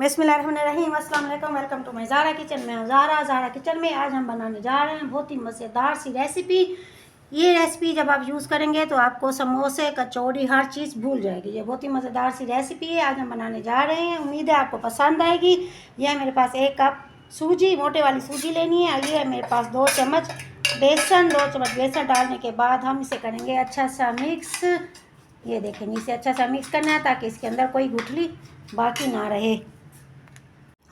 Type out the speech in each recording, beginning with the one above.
बिस्मिल्लाहिर्रहमानिर्रहीम, अस्सलाम वालेकुम, welcome to my Zara kitchen में। ज़ारा किचन में आज हम बनाने जा रहे हैं बहुत ही मज़ेदार सी रेसिपी। ये रेसिपी जब आप यूज़ करेंगे तो आपको समोसे, कचौड़ी, हर चीज़ भूल जाएगी। ये बहुत ही मज़ेदार सी रेसिपी है, आज हम बनाने जा रहे हैं। उम्मीद है आपको पसंद आएगी। यह मेरे पास 1 कप सूजी, मोटे वाली सूजी लेनी है। ये है मेरे पास 2 चम्मच बेसन। 2 चम्मच बेसन डालने के बाद हम इसे करेंगे अच्छा सा मिक्स। ये देखें, इसे अच्छा सा मिक्स करना है ताकि इसके अंदर कोई गुठली बाकी ना रहे।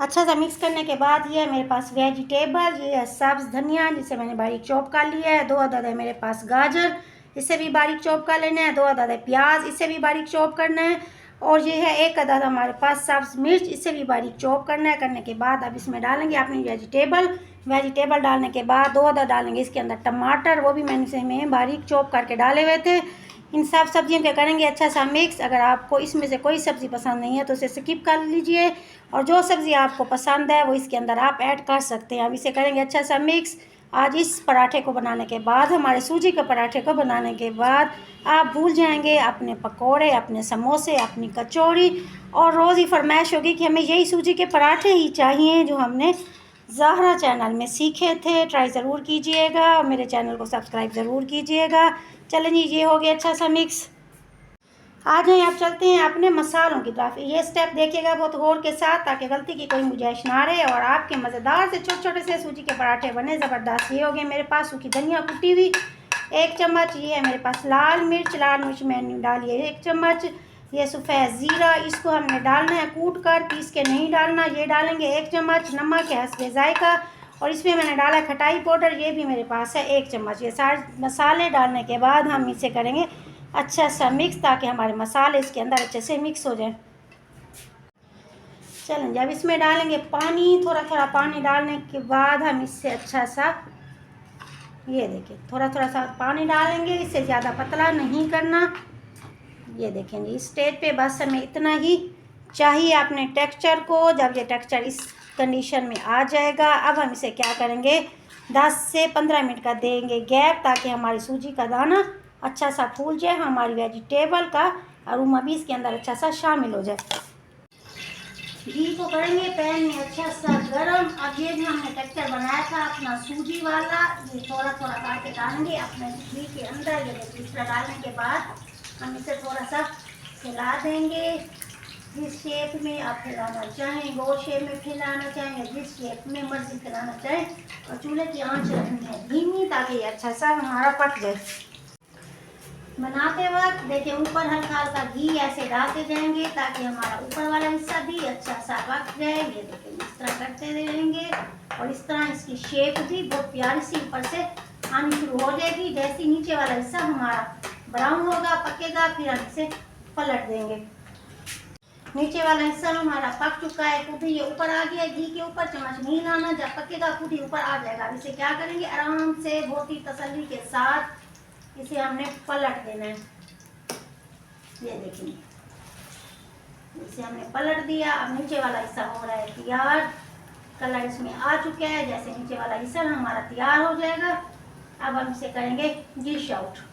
अच्छा सा मिक्स करने के बाद ये है मेरे पास वेजिटेबल, ये है सब्ज़ धनिया जिसे मैंने बारीक चॉप कर लिया है। 2 अदद है मेरे पास गाजर, इसे भी बारीक चॉप कर लेना है। 2 अदद है प्याज, इसे भी बारीक चॉप करना है। और ये है 1 अदद हमारे पास सब्ज़ मिर्च, इसे भी बारीक चॉप करना है। करने के बाद अब इसमें डालेंगे अपनी वेजिटेबल डालने के बाद 2 अदद डालेंगे इसके अंदर टमाटर, वो भी मैंने इसे बारीक चॉप करके डाले हुए थे। इन सब सब्जियों के करेंगे अच्छा सा मिक्स। अगर आपको इसमें से कोई सब्ज़ी पसंद नहीं है तो इसे स्किप कर लीजिए, और जो सब्ज़ी आपको पसंद है वो इसके अंदर आप ऐड कर सकते हैं। अब इसे करेंगे अच्छा सा मिक्स। आज इस पराठे को बनाने के बाद, हमारे सूजी के पराठे को बनाने के बाद, आप भूल जाएंगे अपने पकोड़े, अपने समोसे, अपनी कचौड़ी, और रोज़ ही फरमाइश होगी कि हमें यही सूजी के पराठे ही चाहिए जो हमने ज़ाहरा चैनल में सीखे थे। ट्राई ज़रूर कीजिएगा और मेरे चैनल को सब्सक्राइब ज़रूर कीजिएगा। चलें जी, ये हो गया अच्छा सा मिक्स। आ जाएँ, आप चलते हैं अपने मसालों की तरफ। ये स्टेप देखिएगा बहुत गौर के साथ ताकि गलती की कोई गुंजाइश ना रहे और आपके मज़ेदार से छोटे छोटे से सूजी के पराठे बने ज़बरदस्त। ये हो गए मेरे पास सूखी धनिया कुटी हुई 1 चम्मच। ये है मेरे पास लाल मिर्च मैंने डाली है 1 चम्मच। ये सफ़ेद ज़ीरा, इसको हमने डालना है कूट कर, पीस के नहीं डालना। ये डालेंगे 1 चम्मच। नमक है हस्बे ज़ायका, और इसमें मैंने डाला खटाई पाउडर, ये भी मेरे पास है 1 चम्मच। ये सारे मसाले डालने के बाद हम इसे करेंगे अच्छा सा मिक्स ताकि हमारे मसाले इसके अंदर अच्छे से मिक्स हो जाए। चलें, जब इसमें डालेंगे पानी, थोड़ा थोड़ा पानी डालने के बाद हम इससे अच्छा सा, ये देखिए थोड़ा थोड़ा सा पानी डालेंगे, इससे ज़्यादा पतला नहीं करना। ये देखें जी, इस स्टेज पे बस हमें इतना ही चाहिए अपने टेक्सचर को। जब ये टेक्सचर इस कंडीशन में आ जाएगा, अब हम इसे क्या करेंगे 10 से 15 मिनट का देंगे गैप ताकि हमारी सूजी का दाना अच्छा सा फूल जाए, हमारी वेजिटेबल का अरोमा भी इसके अंदर अच्छा सा शामिल हो जाए। घी को करेंगे पैन में अच्छा सा गरम। अब ये जो हमने टेक्सचर बनाया था अपना सूजी वाला, ये थोड़ा थोड़ा करके डालेंगे अपने घी के अंदर। ये इस तरह डालने के बाद हम इसे थोड़ा सा फैला देंगे। जिस शेप में आप फैलाना चाहें, गोल शेप में फैलाना चाहें या जिस शेप में मर्जी फैलाना चाहें, और चूल्हे की आंच रखनी है धीमी ताकि अच्छा सा हमारा पक जाए। बनाते वक्त देखिए ऊपर हल्का हल्का घी ऐसे डालते जाएंगे ताकि हमारा ऊपर वाला हिस्सा भी अच्छा सा पक जाए। ये देखिए इस तरह करते रहेंगे और इस तरह इसकी शेप भी बहुत प्यारी सी ऊपर से आनी शुरू हो जाएगी। जैसे नीचे वाला हिस्सा हमारा ब्राउन होगा, पकेगा, फिर हम इसे पलट देंगे। नीचे वाला हिस्सा हमारा पक चुका है, खुद ही ये ऊपर आ गया घी के ऊपर। चम्मच नहीं लाना, जब पकेगा खुद ही ऊपर आ जाएगा। इसे क्या करेंगे आराम से बहुत ही तसल्ली के साथ इसे हमने पलट देना है। ये देखिए इसे हमने पलट दिया। अब नीचे वाला हिस्सा हो रहा है तैयार, कलर इसमें आ चुका है। जैसे नीचे वाला हिस्सा हमारा तैयार हो जाएगा, अब हम इसे करेंगे डिश आउट।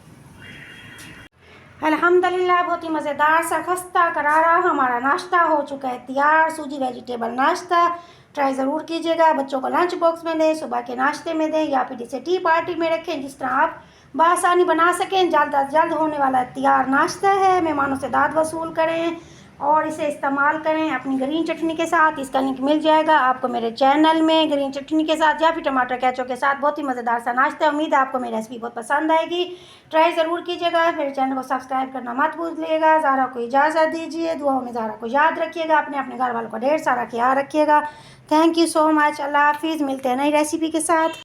अल्हम्दुलिल्लाह, बहुत ही मज़ेदार सा खस्ता करारा हमारा नाश्ता हो चुका है तैयार। सूजी वेजिटेबल नाश्ता ट्राई ज़रूर कीजिएगा। बच्चों को लंच बॉक्स में दें, सुबह के नाश्ते में दें, या फिर इसे टी पार्टी में रखें, जिस तरह आप बआसानी बना सकें। जल्द अज जल्द होने वाला तैयार नाश्ता है। मेहमानों से दाद वसूल करें और इसे इस्तेमाल करें अपनी ग्रीन चटनी के साथ। इसका लिंक मिल जाएगा आपको मेरे चैनल में, ग्रीन चटनी के साथ या फिर टमाटर कैचो के साथ। बहुत ही मज़ेदार सा नाश्ता है। उम्मीद है आपको मेरी रेसिपी बहुत पसंद आएगी। ट्राई ज़रूर कीजिएगा। मेरे चैनल को सब्सक्राइब करना मत भूलिएगा। ज़ारा को इजाज़त दीजिए। दुआओं में ज़ारा को याद रखिएगा। अपने अपने घर वालों का ढेर सारा ख्याल रखिएगा। Thank you so much. अल्लाह हाफिज़। मिलते हैं नई रेसिपी के साथ।